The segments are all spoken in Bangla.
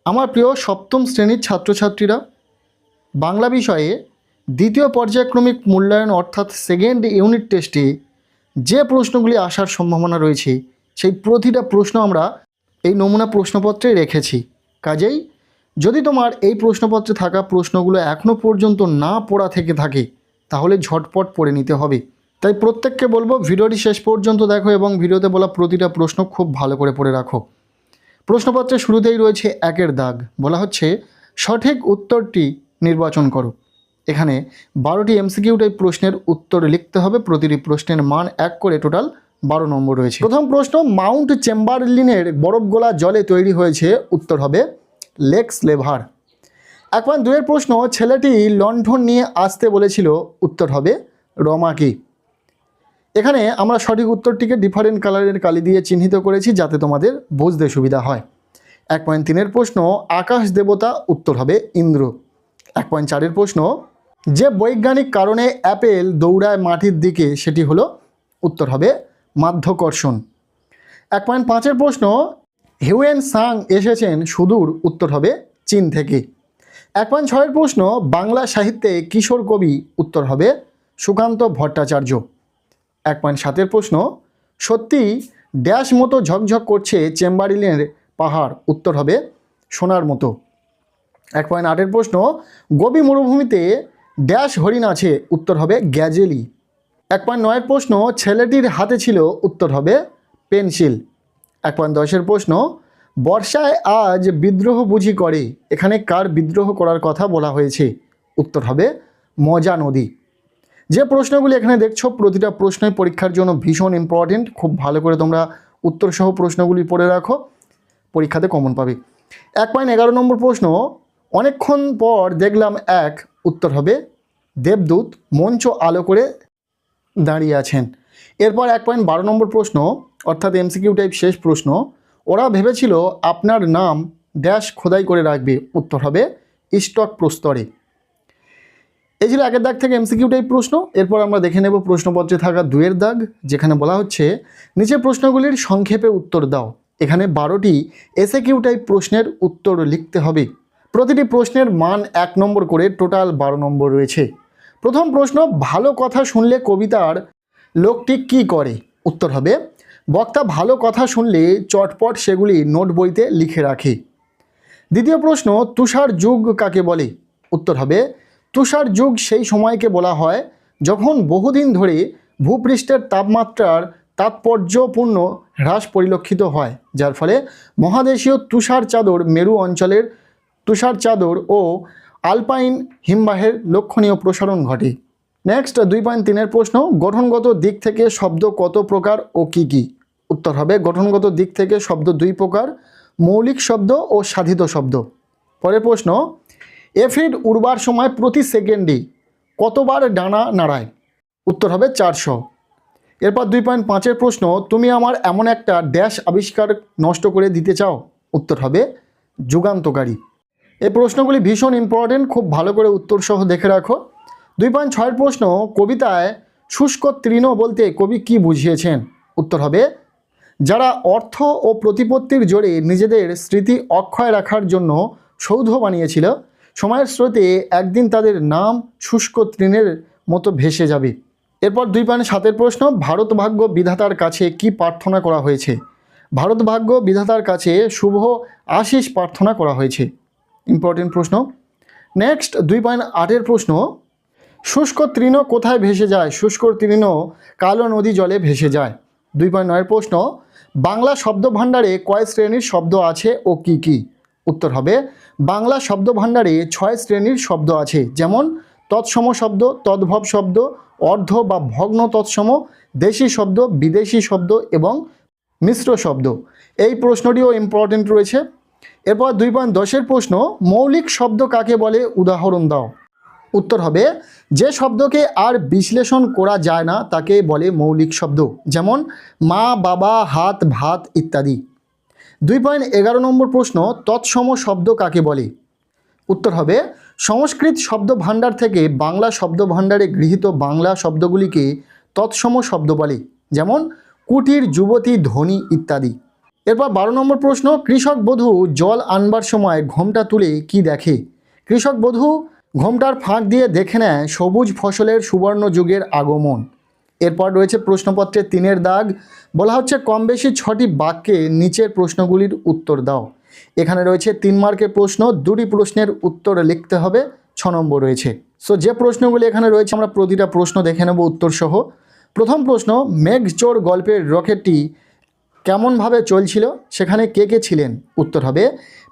আমার প্রিয় সপ্তম শ্রেণীর ছাত্রছাত্রীরা, বাংলা বিষয়ে দ্বিতীয় পর্যায়ক্রমিক মূল্যায়ন অর্থাৎ সেকেন্ড ইউনিট টেস্টে যে প্রশ্নগুলি আসার সম্ভাবনা রয়েছে সেই প্রতিটা প্রশ্ন আমরা এই নমুনা প্রশ্নপত্রে রেখেছি। কাজেই যদি তোমার এই প্রশ্নপত্রে থাকা প্রশ্নগুলো এখনও পর্যন্ত না পড়া থেকে থাকে তাহলে ঝটপট পড়ে নিতে হবে। তাই প্রত্যেককে বলবো ভিডিওটি শেষ পর্যন্ত দেখো এবং ভিডিওতে বলা প্রতিটা প্রশ্ন খুব ভালো করে পড়ে রাখো। প্রশ্নপত্রের শুরুতেই রয়েছে 1 দাগ, বলা হচ্ছে সঠিক উত্তরটি নির্বাচন করো। এখানে 12টি এমসিকিউ টাইপ প্রশ্নের উত্তর লিখতে হবে। প্রতিটি প্রশ্নের মান 1 করে, টোটাল 12 নম্বর রয়েছে। প্রথম প্রশ্ন, মাউন্ট চেম্বারলিনের বরফ গলা জলে তৈরি হয়েছে। উত্তর হবে লেক স্লেভার। 1.2 প্রশ্ন, ছেলেটি লণ্ঠন নিয়ে আসতে বলেছিল। উত্তর হবে রমাকি। এখানে আমরা সঠিক উত্তরটিকে ডিফারেন্ট কালারের কালি দিয়ে চিহ্নিত করেছি যাতে তোমাদের বুঝতে সুবিধা হয়। 1.3 প্রশ্ন, আকাশ দেবতা। উত্তর হবে ইন্দ্র। 1.4 প্রশ্ন, যে বৈজ্ঞানিক কারণে অ্যাপেল দৌড়ায় মাটির দিকে সেটি হলো। উত্তর হবে মাধ্যাকর্ষণ। 1.5 প্রশ্ন, হিউয়েন সাং এসেছেন সুদূর। উত্তর হবে চীন থেকে। 1.6 প্রশ্ন, বাংলা সাহিত্যে কিশোর কবি। উত্তর হবে সুকান্ত ভট্টাচার্য। 1.7 প্রশ্ন, সত্যি ড্যাশ মতো ঝকঝক করছে চেম্বারলিনের পাহাড়। উত্তর হবে সোনার মতো। 1.8 প্রশ্ন, গোবি মরুভূমিতে ড্যাশ হরিণ আছে। উত্তর হবে গ্যাজেলি। 1.9 প্রশ্ন, ছেলেটির হাতে ছিল। উত্তর হবে পেন্সিল। 1.10 প্রশ্ন, বর্ষায় আজ বিদ্রোহ বুঝি করে। এখানে কার বিদ্রোহ করার কথা বলা হয়েছে? উত্তর হবে মজা নদী। যে প্রশ্নগুলি এখানে দেখছো প্রতিটা প্রশ্নই পরীক্ষার জন্য ভীষণ ইম্পর্টেন্ট। খুব ভালো করে তোমরা উত্তরসহ প্রশ্নগুলি পড়ে রাখো, পরীক্ষাতে কমন পাবে। 1.11 নম্বর প্রশ্ন, অনেকক্ষণ পর দেখলাম এক। উত্তর হবে দেবদূত মঞ্চ আলো করে দাঁড়িয়ে আছেন। এরপর 1.12 নম্বর প্রশ্ন অর্থাৎ এমসিকিউ টাইপ শেষ প্রশ্ন, ওরা ভেবেছিল আপনার নাম ড্যাশ খোদাই করে রাখবে। উত্তর হবে স্টক প্রস্তরে। এই ছিল 1 দাগ থেকে এমসিকিউ টাইপ প্রশ্ন। এরপর আমরা দেখে নেব প্রশ্নপত্রে থাকা 2 দাগ, যেখানে বলা হচ্ছে নিচে প্রশ্নগুলির সংক্ষেপে উত্তর দাও। এখানে 12টি এসএকিউ টাইপ প্রশ্নের উত্তর লিখতে হবে। প্রতিটি প্রশ্নের মান 1 নম্বর করে, টোটাল 12 নম্বর রয়েছে। প্রথম প্রশ্ন, ভালো কথা শুনলে কবিতার লোকটি কি করে? উত্তর হবে বক্তা ভালো কথা শুনলে চটপট সেগুলি নোট বইতে লিখে রাখে। দ্বিতীয় প্রশ্ন, তুষার যুগ কাকে বলে? উত্তর হবে তুষার যুগ সেই সময়কে বলা হয় যখন বহুদিন ধরে ভূপৃষ্ঠের তাপমাত্রার তাৎপর্যপূর্ণ হ্রাস পরিলক্ষিত হয়, যার ফলে মহাদেশীয় তুষার চাদর, মেরু অঞ্চলের তুষার চাদর ও আলপাইন হিমবাহের লক্ষণীয় প্রসারণ ঘটে। নেক্সট 2.3 প্রশ্ন, গঠনগত দিক থেকে শব্দ কত প্রকার ও কি কি? উত্তর হবে গঠনগত দিক থেকে শব্দ 2 প্রকার, মৌলিক শব্দ ও সাধিত শব্দ। পরের প্রশ্ন, এফিড উড়বার সময় প্রতি সেকেন্ডে কতবার ডানা নাড়ায়? উত্তর হবে 400। এরপর 2.5 প্রশ্ন, তুমি আমার এমন একটা ড্যাশ আবিষ্কার নষ্ট করে দিতে চাও। উত্তর হবে যুগান্তকারী। এই প্রশ্নগুলি ভীষণ ইম্পর্টেন্ট, খুব ভালো করে উত্তর সহ দেখে রাখো। 2.6 প্রশ্ন, কবিতায় শুষ্ক তৃণ বলতে কবি কি বুঝিয়েছেন? উত্তর হবে যারা অর্থ ও প্রতিপত্তির জোরে নিজেদের স্মৃতি অক্ষয় রাখার জন্য সৌধ বানিয়েছিল, সময়ের স্রোতে একদিন তাদের নাম শুষ্ক তৃণের মতো ভেসে যাবে। এরপর 2.7 প্রশ্ন, ভারত ভাগ্য বিধাতার কাছে কি প্রার্থনা করা হয়েছে? ভারত ভাগ্য বিধাতার কাছে শুভ আশিস প্রার্থনা করা হয়েছে। ইম্পর্টেন্ট প্রশ্ন। নেক্সট 2.8 প্রশ্ন, শুষ্ক তৃণ কোথায় ভেসে যায়? শুষ্ক তৃণ কালো নদী জলে ভেসে যায়। 2.9 প্রশ্ন, বাংলা শব্দ ভাণ্ডারে কয় শ্রেণীর শব্দ আছে ও কি কি? উত্তর হবে বাংলা শব্দ ভাণ্ডারে 6 শ্রেণীর শব্দ আছে, যেমন তৎসম শব্দ, তদ্ভব শব্দ, অর্ধ বা ভগ্ন তৎসম, দেশি শব্দ, বিদেশি শব্দ এবং মিশ্র শব্দ। এই প্রশ্নটিও ইম্পর্টেন্ট রয়েছে। এরপর 2.10 প্রশ্ন, মৌলিক শব্দ কাকে বলে? উদাহরণ দাও। উত্তর হবে যে শব্দকে আর বিশ্লেষণ করা যায় না তাকে বলে মৌলিক শব্দ, যেমন মা, বাবা, হাত, ভাত ইত্যাদি। 2.11 নম্বর প্রশ্ন, তৎসম শব্দ কাকে বলে? উত্তর হবে সংস্কৃত শব্দ ভাণ্ডার থেকে বাংলা শব্দ ভাণ্ডারে গৃহীত বাংলা শব্দগুলিকে তৎসম শব্দ বলে, যেমন কুটির, যুবতী, ধনী ইত্যাদি। এরপর 12 নম্বর প্রশ্ন, কৃষক বধূ জল আনবার সময় ঘোমটা তুলে কি দেখে? কৃষক বধূ ঘোমটার ফাঁক দিয়ে দেখে নেয় সবুজ ফসলের সুবর্ণ যুগের আগমন। এরপর রয়েছে প্রশ্নপত্রের 3-এর দাগ, বলা হচ্ছে কম বেশি 6টি বাক্যে নিচের প্রশ্নগুলির উত্তর দাও। এখানে রয়েছে 3 মার্কের প্রশ্ন, 2টি প্রশ্নের উত্তর লিখতে হবে, 6 নম্বর রয়েছে। সো যে প্রশ্নগুলি এখানে রয়েছে আমরা প্রতিটা প্রশ্ন দেখে নেব উত্তর সহ। প্রথম প্রশ্ন, মেঘচোর গল্পের রকেটটি কেমনভাবে চলছিল, সেখানে কে কে ছিলেন? উত্তর হবে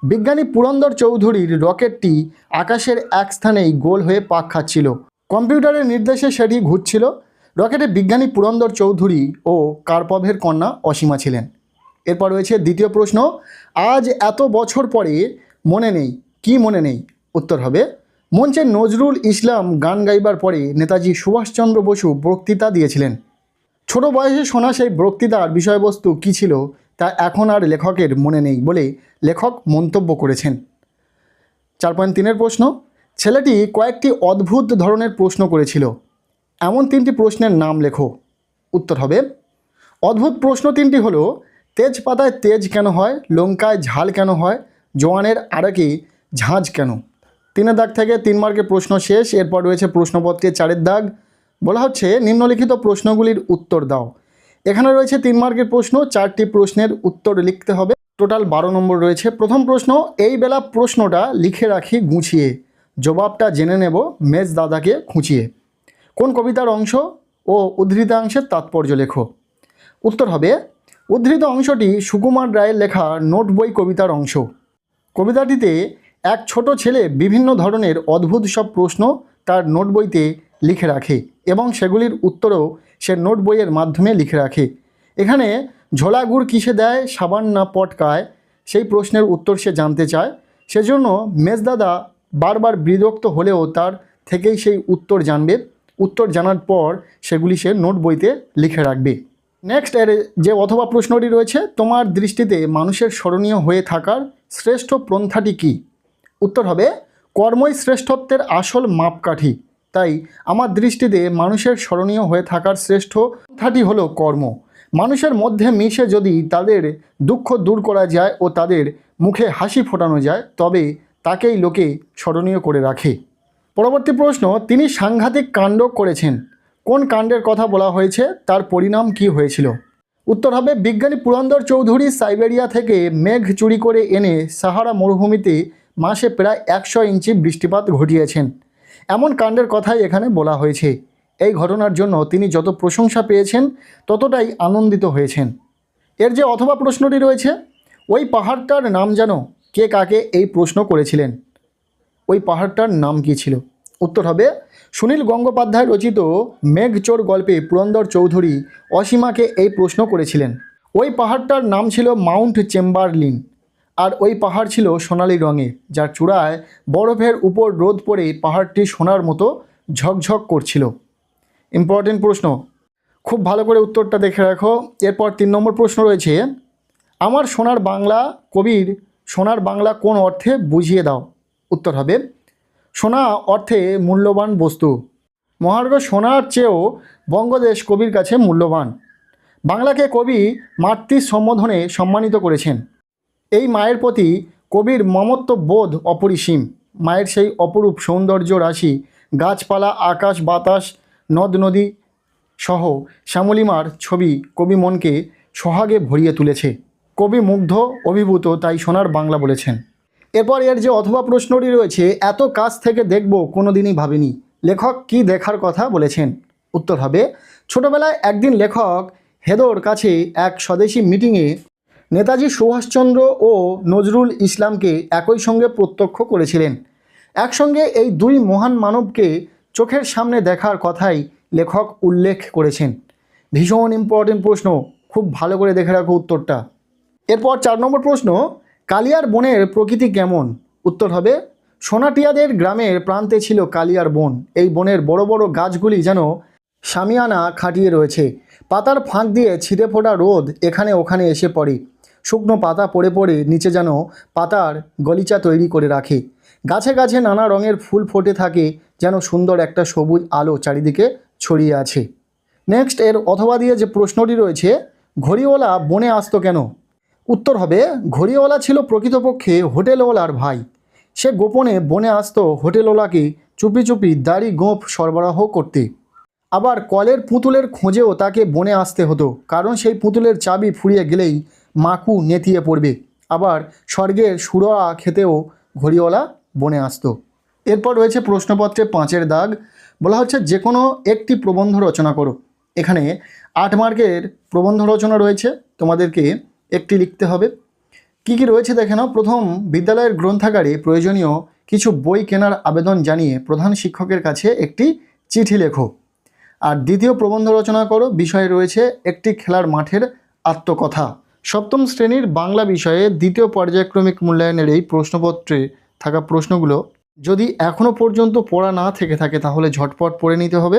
বিজ্ঞানী পুরন্দর চৌধুরীর রকেটটি আকাশের এক স্থানেই গোল হয়ে পাক খাচ্ছিল, কম্পিউটারের নির্দেশে সেটি ঘুরছিল। রকেটে বিজ্ঞানী পুরন্দর চৌধুরী ও কার্পভের কন্যা অসীমা ছিলেন। এরপর রয়েছে দ্বিতীয় প্রশ্ন, আজ এত বছর পরে মনে নেই, কি মনে নেই? উত্তর হবে মঞ্চে নজরুল ইসলাম গান গাইবার পরে নেতাজি সুভাষচন্দ্র বসু বক্তৃতা দিয়েছিলেন। ছোট বয়সে শোনা সেই বক্তৃতার বিষয়বস্তু কী ছিল তা এখন আর লেখকের মনে নেই বলে লেখক মন্তব্য করেছেন। 4.3-এর প্রশ্ন, ছেলেটি কয়েকটি অদ্ভুত ধরনের প্রশ্ন করেছিল, এমন 3টি প্রশ্নের নাম লেখো। উত্তর হবে অদ্ভুত প্রশ্ন 3টি হলো, তেজপাতায় তেজ কেন হয়, লঙ্কায় ঝাল কেন হয়, জোয়ানের আড়াকে ঝাঁঝ কেন? 3-এর দাগ থেকে 3 মার্কের প্রশ্ন শেষ। এরপর রয়েছে প্রশ্নপত্রের 4-এর দাগ, বলা হচ্ছে নিম্নলিখিত প্রশ্নগুলির উত্তর দাও। এখানে রয়েছে 3 মার্কের প্রশ্ন, 4টি প্রশ্নের উত্তর লিখতে হবে, টোটাল 12 নম্বর রয়েছে। প্রথম প্রশ্ন, এই বেলা প্রশ্নটা লিখে রাখি গুছিয়ে, জবাবটা জেনে নেব মেজ দাদাকে খুঁচিয়ে। কোন কবিতার অংশ ও উদ্ধৃতাংশের তাৎপর্য লেখো? উত্তর হবে উদ্ধৃত অংশটি সুকুমার রায়ের লেখা নোট বই কবিতার অংশ। কবিতাটিতে এক ছোট ছেলে বিভিন্ন ধরনের অদ্ভুত সব প্রশ্ন তার নোট বইতে লিখে রাখে এবং সেগুলির উত্তরও সে নোট বইয়ের মাধ্যমে লিখে রাখে। এখানে ঝোলা গুড় কিসে দেয়, সাবান না পটকায়, সেই প্রশ্নের উত্তর সে জানতে চায়। সেজন্য মেজদাদা বারবার বিরক্ত হলেও তার থেকেই সেই উত্তর জানবে। উত্তর জানার পর সেগুলি সে নোট বইতে লিখে রাখবে। নেক্সট এর যে অথবা প্রশ্নটি রয়েছে, তোমার দৃষ্টিতে মানুষের স্মরণীয় হয়ে থাকার শ্রেষ্ঠ পন্থাটি কী? উত্তর হবে কর্মই শ্রেষ্ঠত্বের আসল মাপকাঠি। তাই আমার দৃষ্টিতে মানুষের স্মরণীয় হয়ে থাকার শ্রেষ্ঠ পন্থাটি হলো কর্ম। মানুষের মধ্যে মিশে যদি তাদের দুঃখ দূর করা যায় ও তাদের মুখে হাসি ফোটানো যায় তবে তাকেই লোকে স্মরণীয় করে রাখে। পরবর্তী প্রশ্ন, তিনি সাংঘাতিক কাণ্ড করেছেন, কোন কাণ্ডের কথা বলা হয়েছে, তার পরিণাম কি হয়েছিল? উত্তর হবে বিজ্ঞানী পুরন্দর চৌধুরী সাইবেরিয়া থেকে মেঘ চুরি করে এনে সাহারা মরুভূমিতে মাসে প্রায় 100 ইঞ্চি বৃষ্টিপাত ঘটিয়েছেন। এমন কাণ্ডের কথাই এখানে বলা হয়েছে। এই ঘটনার জন্য তিনি যত প্রশংসা পেয়েছেন ততটাই আনন্দিত হয়েছেন। এর যে অথবা প্রশ্নটি রয়েছে, ওই পাহাড়টার নাম জানো, কে কাকে এই প্রশ্ন করেছিলেন? ওই পাহাড়টার নাম কী ছিল? উত্তর হবে সুনীল গঙ্গোপাধ্যায় রচিত মেঘচোর গল্পে পুরন্দর চৌধুরী অসীমাকে এই প্রশ্ন করেছিলেন। ওই পাহাড়টার নাম ছিল মাউন্ট চেম্বারলিন, আর ওই পাহাড় ছিল সোনালি রঙের, যার চূড়ায় বরফের উপর রোদ পড়ে পাহাড়টি সোনার মতো ঝকঝক করছিল। ইম্পর্টেন্ট প্রশ্ন, খুব ভালো করে উত্তরটা দেখে রাখো। এরপর 3 নম্বর প্রশ্ন রয়েছে, আমার সোনার বাংলা কবির সোনার বাংলা কোন অর্থে বুঝিয়ে দাও? উত্তর হবে সোনা অর্থে মূল্যবান বস্তু। মহার্ঘ সোনার চেয়েও বঙ্গদেশ কবির কাছে মূল্যবান। বাংলাকে কবি মাতৃ সম্বোধনে সম্মানিত করেছেন। এই মায়ের প্রতি কবির মমত্ব বোধ অপরিসীম। মায়ের সেই অপরূপ সৌন্দর্য রাশি, গাছপালা, আকাশ বাতাস, নদ নদী সহ শ্যামলিমার ছবি কবি মনকে সোহাগে ভরিয়ে তুলেছে। কবি মুগ্ধ অভিভূত, তাই সোনার বাংলা বলেছেন। এরপর এর যে অথবা প্রশ্নটি রয়েছে, এত কাছ থেকে দেখব কোনোদিনই ভাবিনি, লেখক কি দেখার কথা বলেছেন? উত্তর হবে ছোটবেলায় একদিন লেখক হেদোর কাছে এক স্বদেশী মিটিংয়ে নেতাজি সুভাষচন্দ্র ও নজরুল ইসলামকে একই সঙ্গে প্রত্যক্ষ করেছিলেন। একসঙ্গে এই দুই মহান মানবকে চোখের সামনে দেখার কথাই লেখক উল্লেখ করেছেন। ভীষণ ইম্পর্টেন্ট প্রশ্ন, খুব ভালো করে দেখে রাখো উত্তরটা। এরপর 4 নম্বর প্রশ্ন, কালিয়ার বনের প্রকৃতি কেমন? উত্তর হবে সোনাটিয়াদের গ্রামের প্রান্তে ছিল কালিয়ার বন। এই বনের বড় বড় গাছগুলি যেন শামিয়ানা খাটিয়ে রয়েছে। পাতার ফাঁক দিয়ে ছিঁড়ে ফোটা রোদ এখানে ওখানে এসে পড়ে। শুকনো পাতা পড়ে পড়ে নিচে যেন পাতার গলিচা তৈরি করে রাখে। গাছে গাছে নানা রঙের ফুল ফোটে থাকে, যেন সুন্দর একটা সবুজ আলো চারিদিকে ছড়িয়ে আছে। নেক্সট এর অথবা দিয়ে যে প্রশ্নটি রয়েছে, ঘড়িওয়ালা বনে আসতো কেন? উত্তর হবে ঘড়িওয়ালা ছিল প্রকৃতপক্ষে হোটেলওয়ালার ভাই। সে গোপনে বনে আসতো হোটেলওয়ালাকে চুপি চুপি দাড়ি গোঁফ সরবরাহ করতে। আবার কলের পুতুলের খোঁজেও তাকে বনে আসতে হতো, কারণ সেই পুতুলের চাবি ফুরিয়ে গেলেই মাকু নেতিয়ে পড়বে। আবার স্বর্গের সুরা খেতেও ঘড়িওয়ালা বনে আসতো। এরপর রয়েছে প্রশ্নপত্রে 5-এর দাগ। বলা হচ্ছে যে কোনো একটি প্রবন্ধ রচনা করো। এখানে 8 মার্কের প্রবন্ধ রচনা রয়েছে, তোমাদেরকে একটি লিখতে হবে। কি কি রয়েছে দেখে নাও। প্রথম, বিদ্যালয়ের গ্রন্থাগারে প্রয়োজনীয় কিছু বই কেনার আবেদন জানিয়ে প্রধান শিক্ষকের কাছে একটি চিঠি লেখো। আর দ্বিতীয় প্রবন্ধ রচনা করো, বিষয় রয়েছে একটি খেলার মাঠের আত্মকথা। সপ্তম শ্রেণীর বাংলা বিষয়ে দ্বিতীয় পর্যায়ক্রমিক মূল্যায়নের এই প্রশ্নপত্রে থাকা প্রশ্নগুলো যদি এখনও পর্যন্ত পড়া না থেকে থাকে তাহলে ঝটপট পড়ে নিতে হবে।